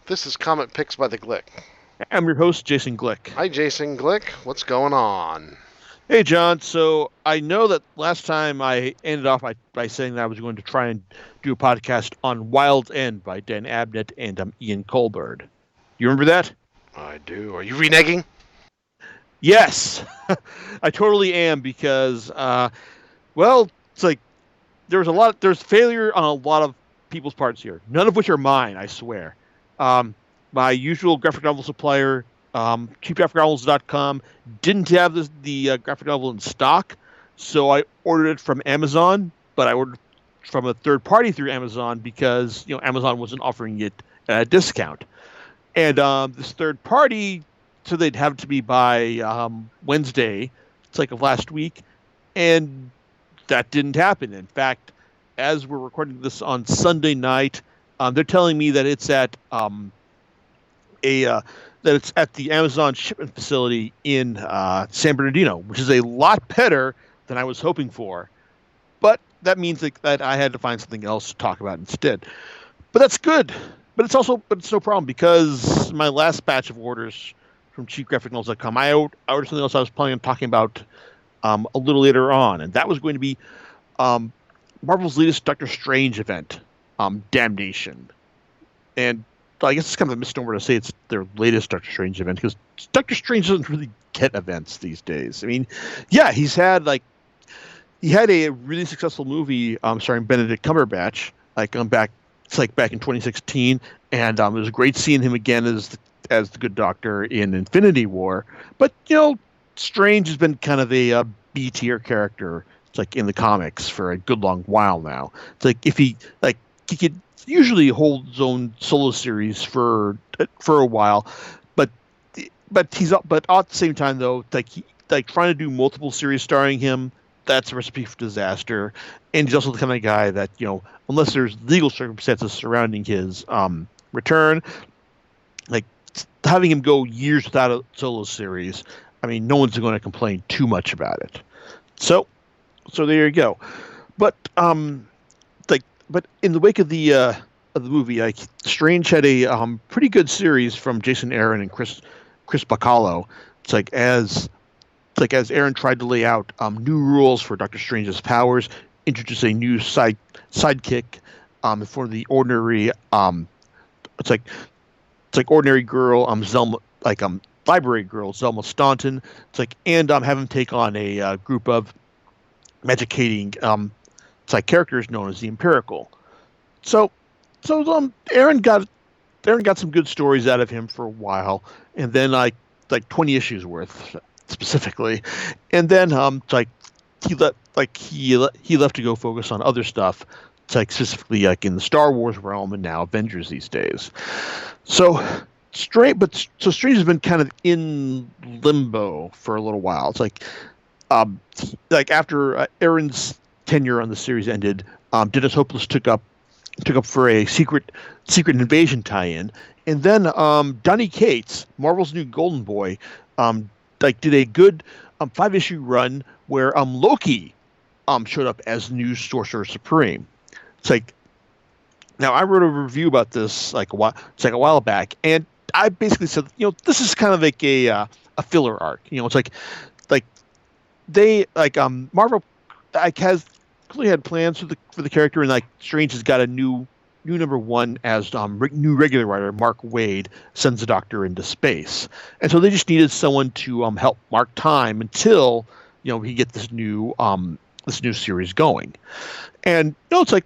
This is Comet Picks by the Glick. I'm your host, Jason Glick. Hi, Jason Glick. What's going on? Hey, John. So I know that last time I ended off by saying that I was going to try and do a podcast on Wild's End by Dan Abnett and Ian Colbert. You remember that? I do. Are you reneging? Yes, I totally am because, it's like there's failure on a lot of people's parts here, none of which are mine, I swear. My usual graphic novel supplier, cheapgraphicnovels.com, didn't have the graphic novel in stock, so I ordered it from Amazon, but I ordered from a third party through Amazon because Amazon wasn't offering it at a discount. And this third party, so they'd have it to me by Wednesday, it's like of last week, and that didn't happen. In fact, as we're recording this on Sunday night, they're telling me that it's at that it's at the Amazon shipment facility in San Bernardino, which is a lot better than I was hoping for. But that means that I had to find something else to talk about instead. But that's good. But it's no problem because my last batch of orders from cheapgraphicnovels.com, I ordered something else I was planning on talking about a little later on, and that was going to be Marvel's latest Doctor Strange event, Damnation. And I guess it's kind of a misnomer to say it's their latest Doctor Strange event because Doctor Strange doesn't really get events these days. I mean, yeah, he had a really successful movie starring Benedict Cumberbatch, back in 2016, and it was great seeing him again as the Good Doctor in Infinity War. But Strange has been kind of a B tier character. It's like in the comics for a good long while now. It's like if he could usually hold his own solo series for a while, but at the same time though, trying to do multiple series starring him, that's a recipe for disaster. And he's also the kind of guy that unless there's legal circumstances surrounding his return, like having him go years without a solo series, I mean, no one's going to complain too much about it. So there you go. But but in the wake of the movie, Strange had a pretty good series from Jason Aaron and Chris Bacalo. It's like as Aaron tried to lay out new rules for Doctor Strange's powers, introduce a new sidekick for the ordinary. It's like ordinary girl Zelma, library girl Zelma Staunton. It's like and have him take on a group of magicating characters known as the Empirical. So Aaron got some good stories out of him for a while, and then like 20 issues worth specifically, and then he left to go focus on other stuff, specifically in the Star Wars realm and now Avengers these days. So Strange has been kind of in limbo for a little while. It's after Aaron's tenure on the series ended, Dennis Hopeless took up for a secret invasion tie-in, and then Donny Cates, Marvel's new Golden Boy, did a good 5-issue run where Loki showed up as new Sorcerer Supreme. Now I wrote a review about this a while back, and I basically said this is kind of like a filler arc. Marvel has clearly had plans for the character, and Strange has got a new number one as new regular writer Mark Waid sends the Doctor into space, and so they just needed someone to help mark time until he get this new series going. And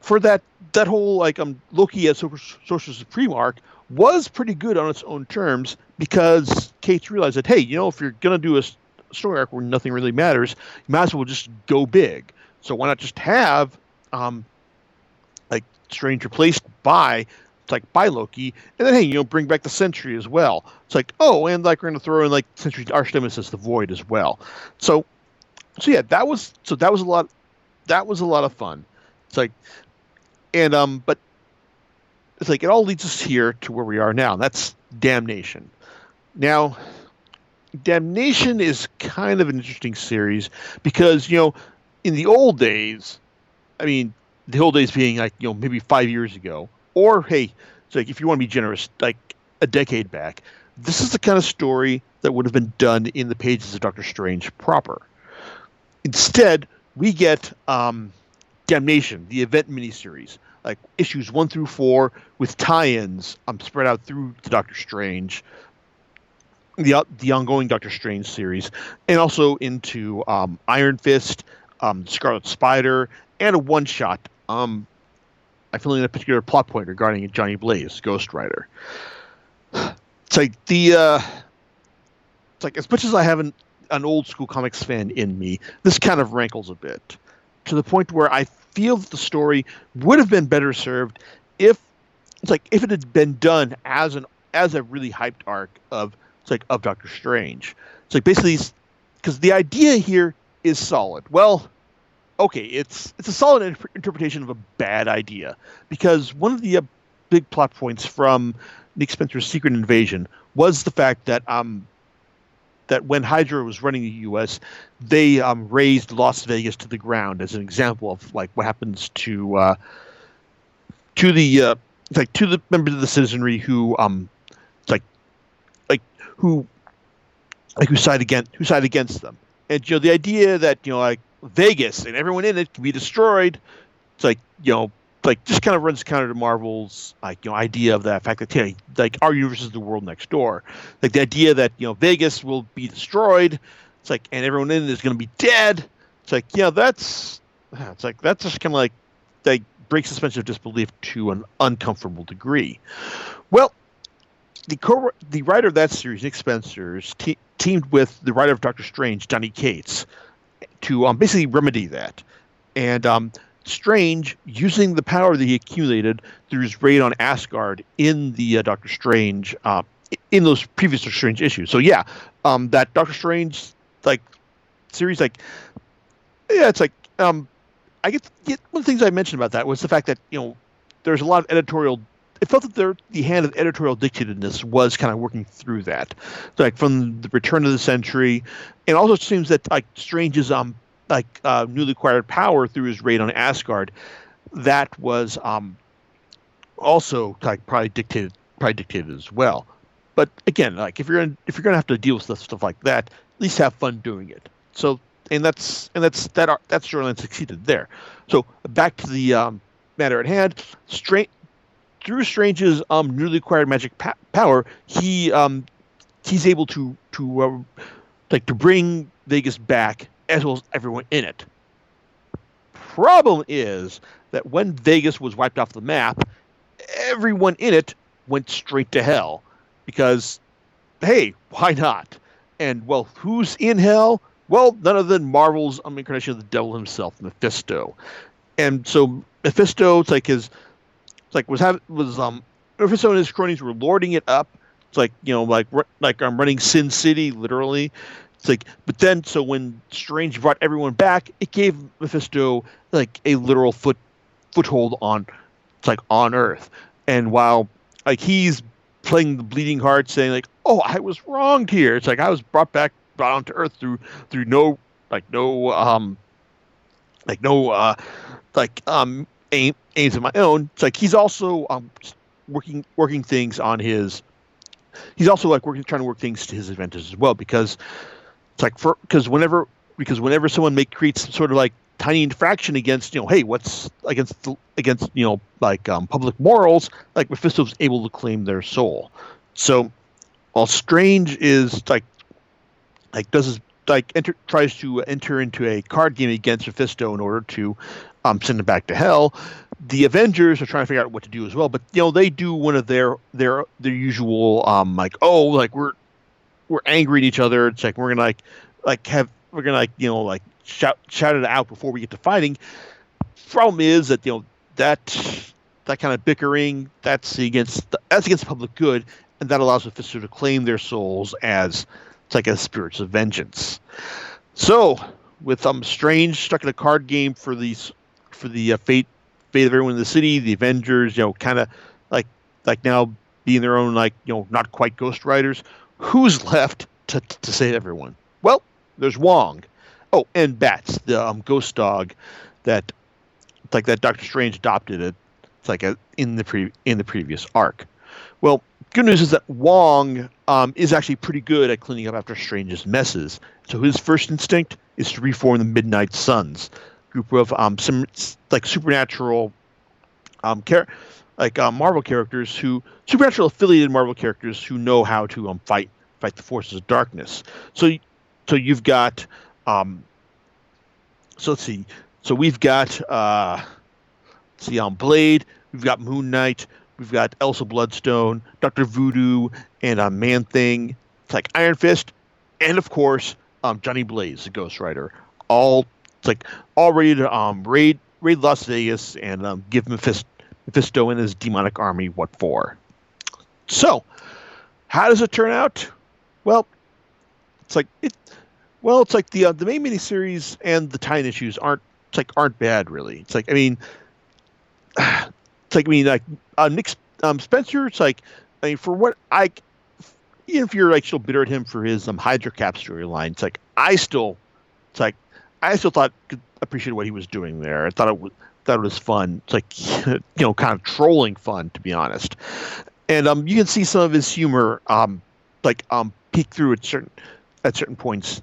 for that whole Loki as Sorcerer Supreme arc was pretty good on its own terms because Cates realized that if you're gonna do a story arc where nothing really matters, you might as well just go big. So why not just have Strange replaced by Loki, and then bring back the Sentry as well. It's and we're gonna throw in Sentry's arch nemesis, the Void, as well. So yeah, that was a lot of fun. But it all leads us here to where we are now. And that's Damnation. Now, Damnation is kind of an interesting series because in the old days, I mean, the old days being maybe 5 years ago, or hey, if you want to be generous, a decade back, this is the kind of story that would have been done in the pages of Doctor Strange proper. Instead, we get Damnation, the event miniseries, like issues 1 through 4 with tie-ins spread out through the Doctor Strange, the ongoing Doctor Strange series, and also into Iron Fist, Scarlet Spider, and a one-shot. I fill in a particular plot point regarding Johnny Blaze, Ghost Rider. It's like it's like as much as I have an old school comics fan in me, this kind of rankles a bit, to the point where I feel that the story would have been better served if it had been done as a really hyped arc of Doctor Strange. It's like basically, because the idea here is solid. Well, okay, it's a solid interpretation of a bad idea, because one of the big plot points from Nick Spencer's Secret Invasion was the fact that that when Hydra was running the U.S., they razed Las Vegas to the ground as an example of like what happens to the members of the citizenry who who side against them. And the idea that like Vegas and everyone in it can be destroyed, it's just kind of runs counter to Marvel's idea of that fact that our universe is the world next door. Like the idea that Vegas will be destroyed, and everyone in it is going to be dead. It's that's just kind of like breaks suspension of disbelief to an uncomfortable degree. Well, the writer of that series, Nick Spencer, teamed with the writer of Doctor Strange, Donny Cates, to basically remedy that. And Strange, using the power that he accumulated through his raid on Asgard in the Doctor Strange, in those previous Doctor Strange issues. So yeah, that Doctor Strange series, I get one of the things I mentioned about that was the fact that there's a lot of editorial. It felt that the hand of editorial dictatedness was kind of working through that, from the Return of the Century, and also it seems that Strange's newly acquired power through his raid on Asgard, that was also probably dictated as well. But again, if you're gonna have to deal with stuff like that, at least have fun doing it. So that storyline succeeded there. So back to the matter at hand. Through Strange's newly acquired magic power, he's able to bring Vegas back, as well as everyone in it. Problem is that when Vegas was wiped off the map, everyone in it went straight to hell, because hey, why not? And well, who's in hell? Well, none other than Marvel's incarnation of the devil himself, Mephisto. And so Mephisto, Mephisto and his cronies were lording it up. It's I'm running Sin City, literally. But then, so when Strange brought everyone back, it gave Mephisto a literal foothold on Earth. And while he's playing the bleeding heart, saying oh, I was wronged here. It's I was brought onto Earth through no aims of my own. It's he's also working things on his. He's also trying to work things to his advantage as well, because it's whenever someone creates some sort of tiny infraction against hey, what's against public morals, Mephisto's able to claim their soul. So while Strange is tries to enter into a card game against Mephisto in order to send him back to hell, the Avengers are trying to figure out what to do as well. But they do one of their usual we're angry at each other. It's we're gonna shout it out before we get to fighting. Problem is that that kind of bickering, that's against the public good, and that allows Mephisto to claim their souls as as spirits of vengeance. So with Strange stuck in a card game for the fate of everyone in the city, the Avengers kind of now being their own not quite Ghost Riders, who's left to save everyone? Well, there's Wong. Oh, and Bats, the ghost dog that that Doctor Strange adopted it in the previous arc. Well, good news is that Wong is actually pretty good at cleaning up after Strange's messes. So his first instinct is to reform the Midnight Suns, group of some like supernatural Marvel characters who supernatural affiliated Marvel characters who know how to fight the forces of darkness. So you've got so let's see. So we've got Blade, we've got Moon Knight, we've got Elsa Bloodstone, Doctor Voodoo, and Man Thing. It's like Iron Fist, and of course Johnny Blaze, the Ghost Rider. All all ready to raid Las Vegas and give Mephisto and his demonic army what for. So, how does it turn out? Well, it's like the main miniseries and the tie-in issues aren't bad really. It's like Nick Spencer. It's like for what even if you're like still bitter at him for his Hydra Cap storyline, it's like I still thought could appreciate what he was doing there. I thought it was fun. It's like kind of trolling fun, to be honest. And you can see some of his humor peek through at certain points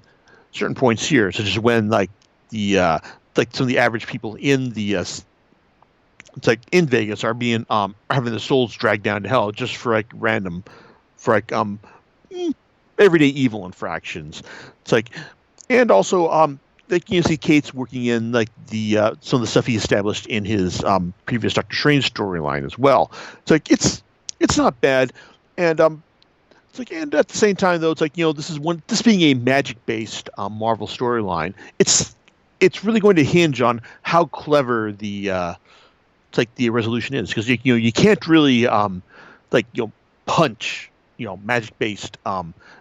here, such as when some of the average people in the in Vegas are being having their souls dragged down to hell just for everyday evil infractions. It's like, and also you see Kate's working in some of the stuff he established in his previous Doctor Strange storyline as well. It's like it's not bad, and and at the same time though, it's like this being a magic based Marvel storyline, it's really going to hinge on how clever the resolution is, because you can't really punch magic based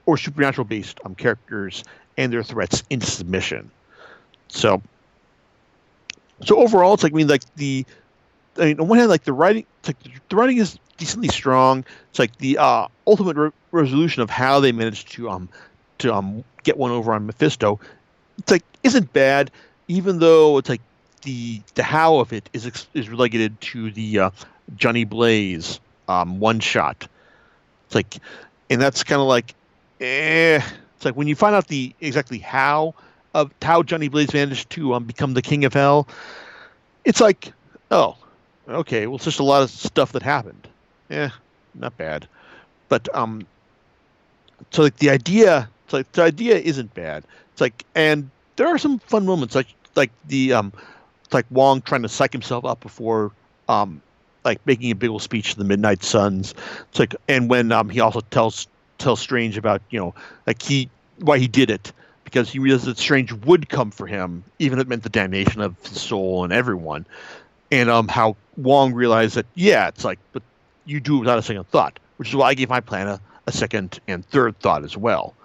or supernatural based characters and their threats into submission. So overall, it's on one hand, the writing, the writing is decently strong. It's like the ultimate resolution of how they managed to get one over on Mephisto. It's isn't bad, even though it's the how of it is relegated to the Johnny Blaze one shot. It's and that's kind of it's when you find out the exactly how Johnny Blaze managed to become the King of Hell, it's oh, okay, well, it's just a lot of stuff that happened. Not bad. But so the idea, the idea isn't bad. It's and there are some fun moments, Wong trying to psych himself up before making a big old speech to the Midnight Suns. It's and when he also tells Strange about why he did it, because he realized that Strange would come for him, even if it meant the damnation of his soul and everyone. And how Wong realized that, but you do it without a second thought, which is why I gave my plan a second and third thought as well.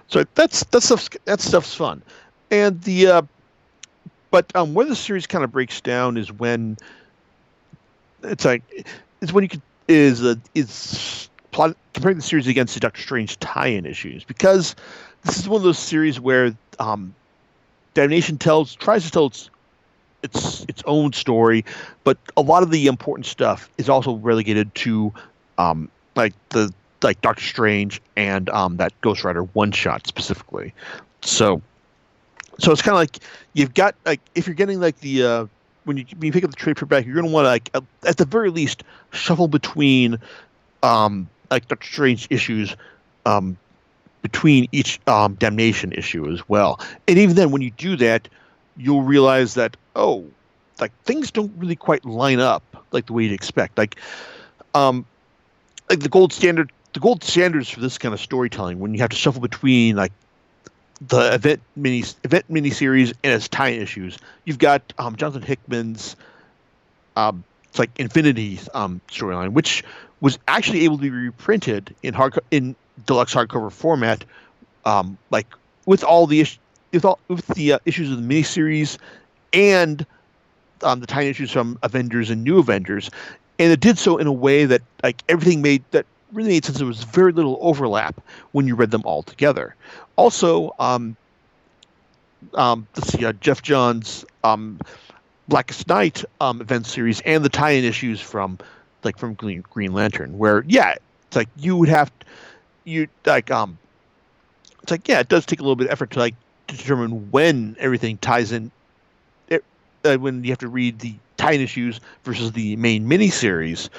So that stuff's fun. And where the series kind of breaks down is when comparing the series against the Doctor Strange tie-in issues, because this is one of those series where Damnation tries to tell its own story, but a lot of the important stuff is also relegated to Doctor Strange and that Ghost Rider one shot specifically. So it's kind of you've got if you're getting when you pick up the trade paperback, you're going to want to at the very least shuffle between Doctor Strange issues between each Damnation issue as well. And even then, when you do that, you'll realize that things don't really quite line up the way you'd expect. The gold standards for this kind of storytelling, when you have to shuffle between the event miniseries and its tie-in issues, you've got Jonathan Hickman's Infinity storyline, which was actually able to be reprinted in deluxe hardcover format, with all the issues of the miniseries and the tie-in issues from Avengers and New Avengers, and it did so in a way that everything really made sense. There was very little overlap when you read them all together. Also, Jeff Johns' Blackest Night event series and the tie-in issues from Green Lantern, where It's like you would have you like it's like yeah, it does take a little bit of effort to like determine when everything ties in. When you have to read the tie-in issues versus the main miniseries,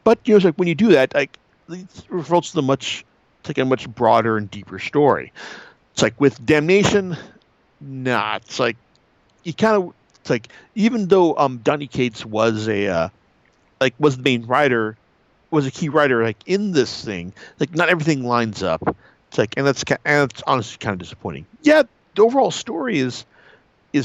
but it's like when you do that, like it results in it's like a much broader and deeper story. It's like with Damnation, nah, it's like you kind of it's like even though Donny Cates was was the main writer, was a key writer like in this thing, like not everything lines up. It's like and it's honestly kind of disappointing. Yeah, the overall story is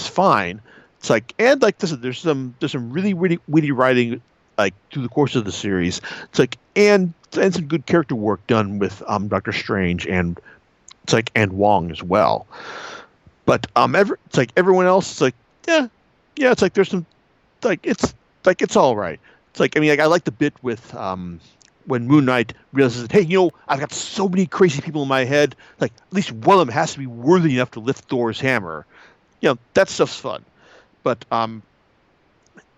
fine. It's like and like this there's some really witty writing like through the course of the series. It's like and some good character work done with Doctor Strange and it's like and Wong as well. But it's like everyone else. It's like yeah. It's like there's some like it's all right. It's like I mean like I like the bit with when Moon Knight realizes that hey I've got so many crazy people in my head. Like at least one of them has to be worthy enough to lift Thor's hammer. That stuff's fun. But I don't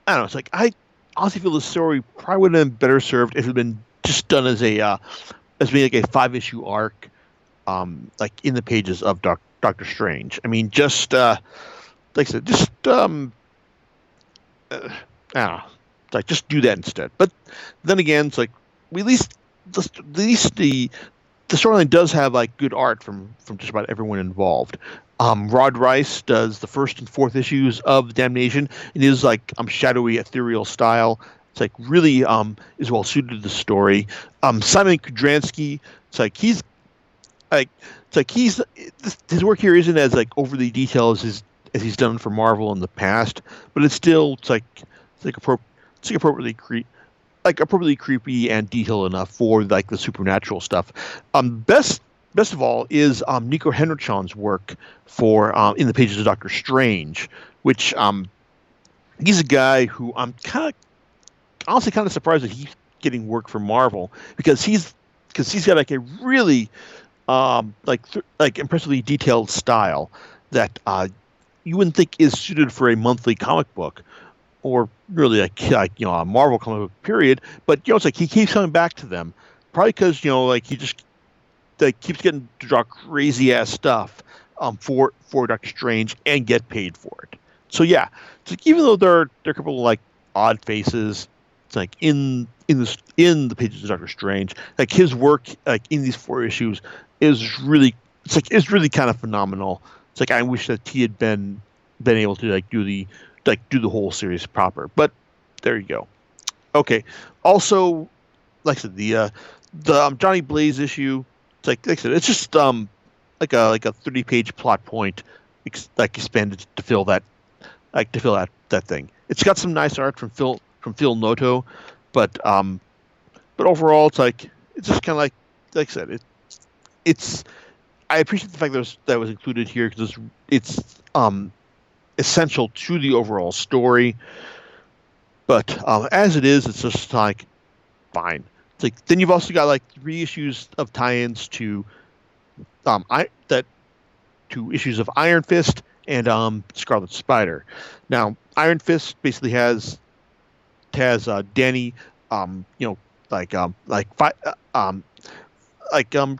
know. It's like I honestly feel the story probably would have been better served if it had been just done as being like a 5-issue arc, like in the pages of Doctor Strange. I mean, just like I said, just I don't know, like just do that instead. But then again, it's like at least the storyline does have like good art from just about everyone involved. Rod Rice does the first and fourth issues of Damnation. It is like shadowy, ethereal style. It's like really is well suited to the story. Simon Kudransky, it's like he's like his work here isn't as like overly detailed as he's done for Marvel in the past, but it's still appropriately creepy and detailed enough for like the supernatural stuff. Best of all is Nico Henrichon's work for in the pages of Doctor Strange, which he's a guy who I'm honestly kind of surprised that he's getting work for Marvel because he's got like a really like impressively detailed style that you wouldn't think is suited for a monthly comic book or really like a Marvel comic book period. But it's like he keeps coming back to them, probably because like he just like keeps getting to draw crazy ass stuff for Doctor Strange and get paid for it. So yeah, it's like even though there are a couple of like odd faces, it's like in the pages of Doctor Strange, like his work like in these 4 issues is really it's really kind of phenomenal. It's like I wish that he had been able to like do the whole series proper. But there you go. Okay. Also, like I said, the Johnny Blaze issue. It's like I said, it's just like a 30-page plot point, like expanded to fill that thing. It's got some nice art from Phil Noto, but overall, it's just kind of like I said, it's I appreciate the fact that was included here because it's essential to the overall story. But as it is, it's just like fine. It's like then you've also got like 3 issues of tie-ins to to issues of Iron Fist and Scarlet Spider. Now, Iron Fist basically has Danny,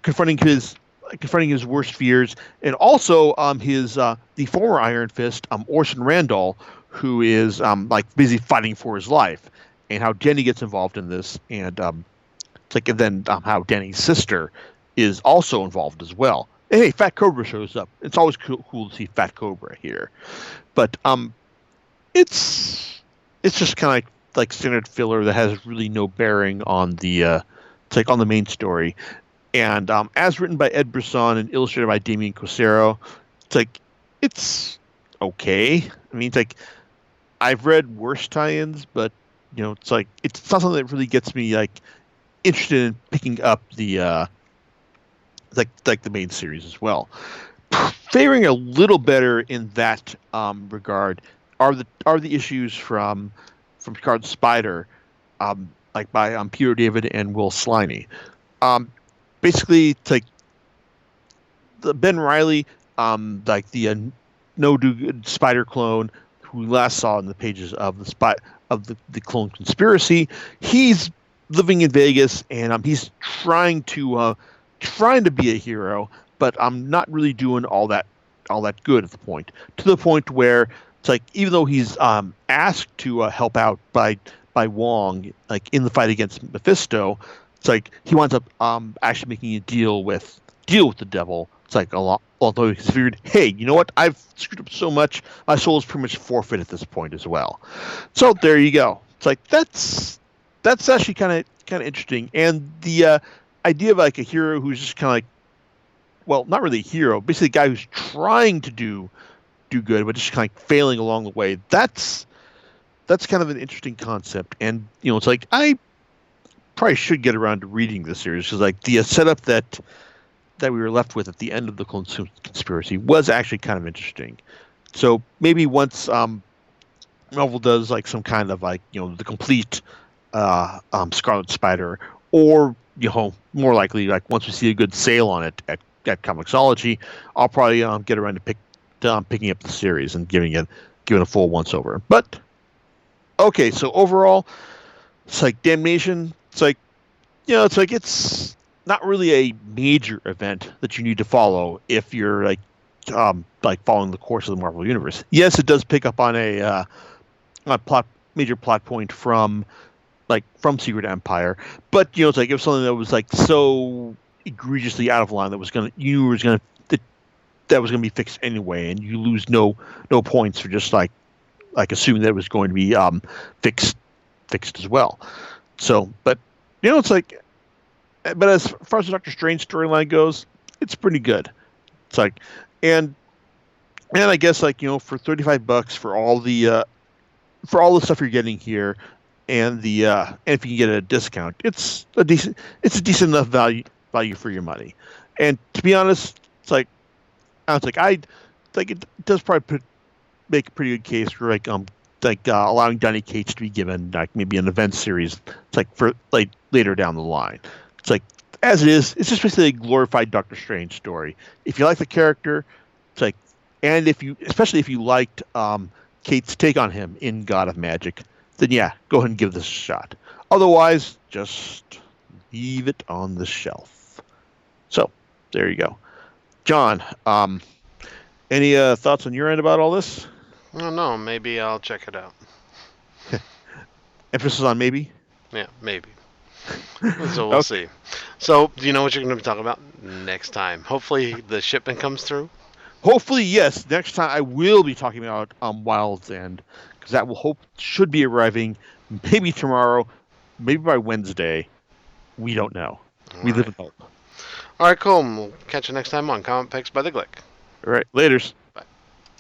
confronting his worst fears, and also the former Iron Fist, Orson Randall, who is like busy fighting for his life, and how Danny gets involved in this, and how Danny's sister is also involved as well. And hey, Fat Cobra shows up. It's always cool to see Fat Cobra here, but it's just kind of like standard filler that has really no bearing on the on the main story. And as written by Ed Brisson and illustrated by Damian Cosero, it's okay. I mean, it's like I've read worse tie-ins, but it's not something that really gets me like interested in picking up the the main series as well. Faring a little better in that regard are the issues from Scarlet Spider, by Peter David and Will Sliney. Basically, it's like the Ben Reilly, the no do good Spider clone who we last saw in the pages of the Clone Conspiracy. He's living in Vegas, and he's trying to be a hero, but I'm not really doing all that good at the point. To the point where it's like even though he's asked to help out by Wong, like in the fight against Mephisto, it's like he winds up actually making a deal with the devil. It's like a lot. Although he's figured, hey, you know what? I've screwed up so much, my soul is pretty much forfeit at this point as well. So there you go. It's like that's actually kind of interesting, and the idea of like a hero who's just kind of like, well, not really a hero, basically a guy who's trying to do good, but just kind of like failing along the way. That's kind of an interesting concept, and it's like I probably should get around to reading this series because like the setup that we were left with at the end of the conspiracy was actually kind of interesting. So maybe once Marvel does like some kind of like the complete Scarlet Spider, or more likely like once we see a good sale on it at Comixology, I'll probably get around to picking up the series and giving it a full once over. But okay, so overall, it's like Damnation. It's like it's not really a major event that you need to follow if you're like following the course of the Marvel universe. Yes, it does pick up on a major plot point from Secret Empire, but it's like it was something that was like so egregiously out of line that was gonna be fixed anyway, and you lose no points for just like assuming that it was going to be fixed as well. So, but it's like. But as far as the Doctor Strange storyline goes, it's pretty good. It's like, and I guess like for $35 for all the stuff you're getting here, and and if you can get a discount, it's a decent enough value for your money. And to be honest, it's like I think it does probably make a pretty good case for allowing Donny Cates to be given like maybe an event series. It's like for like later down the line. It's like, as it is, it's just basically a glorified Doctor Strange story. If you like the character, it's like, and especially if you liked Kate's take on him in God of Magic, then yeah, go ahead and give this a shot. Otherwise, just leave it on the shelf. So, there you go. John, any thoughts on your end about all this? I don't know. Maybe I'll check it out. Emphasis on maybe? Yeah, maybe. So we'll see. So, do you know what you're going to be talking about next time? Hopefully the shipment comes through. Hopefully, yes. Next time I will be talking about Wild's End, because that should be arriving maybe tomorrow, maybe by Wednesday. We don't know. We live in hope. All right, cool. We'll catch you next time on Comic Picks by the Glick. All right, laters.